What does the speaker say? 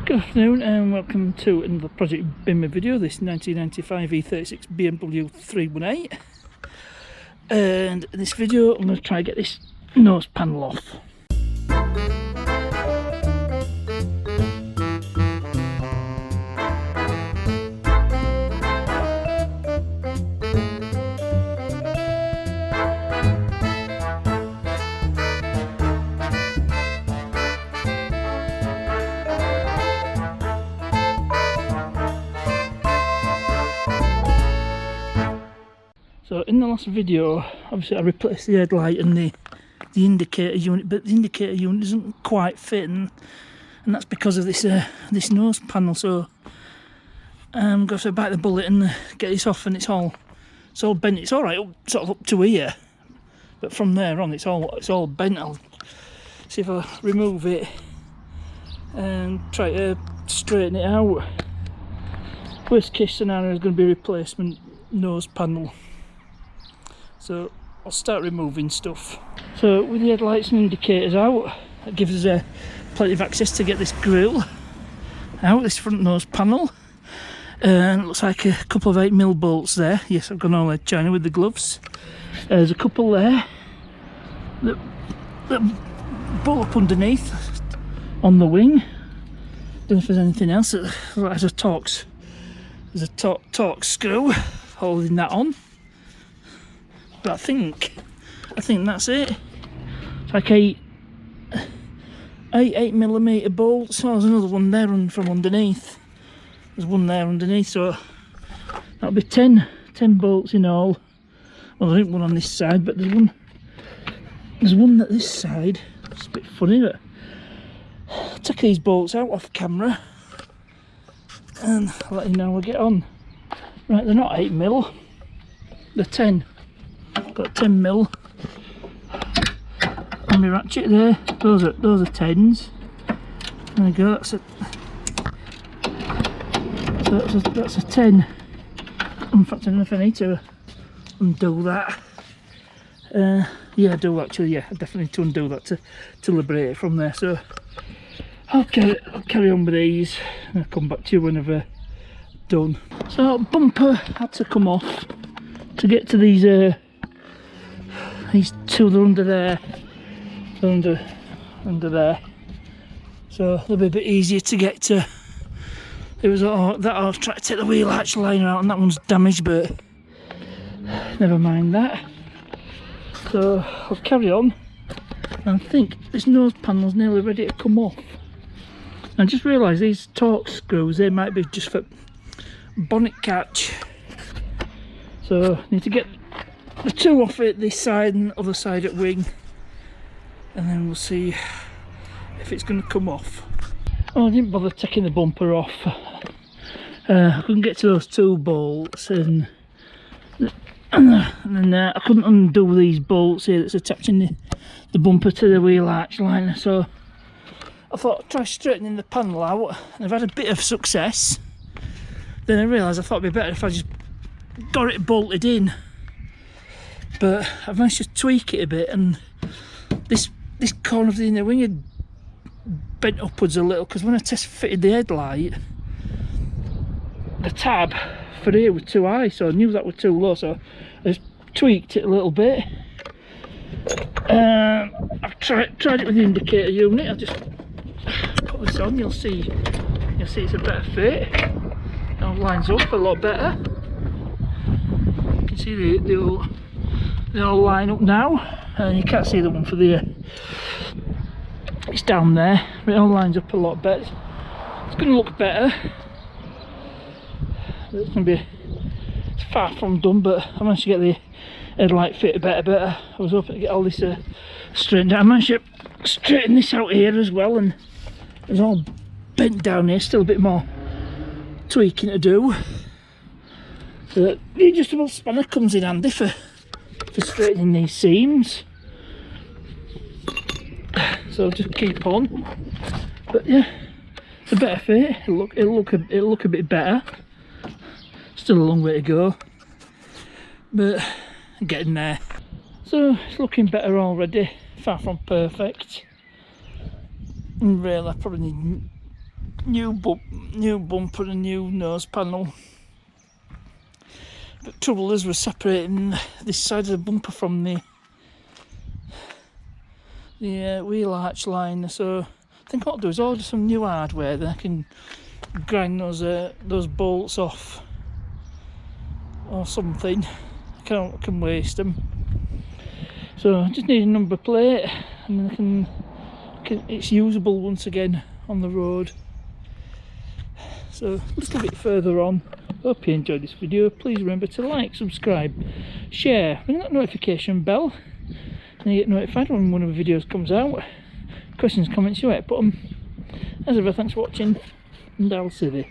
Good afternoon and welcome to another Project Bimmer video. This 1995 E36 BMW 318, and in this video I'm going to try and get this nose panel off. So in the last video, obviously I replaced the headlight and the indicator unit, but the indicator unit doesn't quite fit, and that's because of this this nose panel. So I'm going to have to bite the bullet and get this off, and it's all bent. It's all right, sort of up to here, but from there on, it's all bent. I'll see if I remove it and try to straighten it out. Worst case scenario is going to be replacement nose panel. So I'll start removing stuff. So with the headlights and indicators out, that gives us plenty of access to get this grille out, this front nose panel. And it looks like a couple of 8mm bolts there. Yes, I've gone all lead China with the gloves. There's a couple there that bolt up underneath on the wing. Don't know if there's anything else. There's a Torx screw holding that on. But I think that's it. It's like 8mm bolts. Oh, there's another one there from underneath. There's one there underneath, so that'll be 10 bolts in all. Well, there isn't one on this side, but there's one at this side. It's a bit funny, but I'll take these bolts out off camera and I'll let you know how I get on. Right, they're not 8mm, they're 10. Got 10mm on my ratchet there. Those are 10s. There we go. That's a 10. In fact, I don't know if I need to undo that. Yeah, I do actually. Yeah, I definitely need to undo that to liberate it from there. So I'll carry on with these, and I'll come back to you whenever done. So bumper had to come off to get to these two. They're under there, under there, so they'll be a bit easier to get to. It was that I was trying to take the wheel arch liner out, and that one's damaged, but never mind that. So I'll carry on, and I think this nose panel's nearly ready to come off. I just realised these Torx screws, they might be just for bonnet catch, so I need to get the two off it, this side and the other side at wing, and then we'll see if it's going to come off. Oh, I didn't bother taking the bumper off. I couldn't get to those two bolts, and then I couldn't undo these bolts here that's attaching the bumper to the wheel arch liner, so I thought I'd try straightening the panel out, and I've had a bit of success. Then I realised I thought it'd be better if I just got it bolted in, but I've managed to tweak it a bit, and this corner of the inner wing had bent upwards a little, because when I test fitted the headlight, the tab for here was too high, so I knew that was too low, so I just tweaked it a little bit. I've tried it with the indicator unit. I'll just put this on, you'll see it's a better fit. It all lines up a lot better. You can see they all line up now, and you can't see the one for the it's down there, but it all lines up a lot better. It's going to look better. It's far from done, but I managed to get the headlight fitted better. I was hoping to get all this straightened out. I managed to straighten this out here as well, and it's all bent down here, still a bit more tweaking to do. So the adjustable spanner comes in handy for straightening these seams, so I'll just keep on. But yeah, it's a better fit. It'll look a bit better. Still a long way to go, but getting there. So it's looking better already. Far from perfect. And really, I probably need new bumper and new nose panel. But trouble is we're separating this side of the bumper from the wheel arch line, so I think what I'll do is order some new hardware, then I can grind those bolts off or something. I can waste them. So I just need a number plate, and then it's usable once again on the road. So a little bit further on. Hope you enjoyed this video. Please remember to like, subscribe, share, ring that notification bell, and you get notified when one of the videos comes out. Questions, comments, you put them. As ever, thanks for watching, and I'll see you.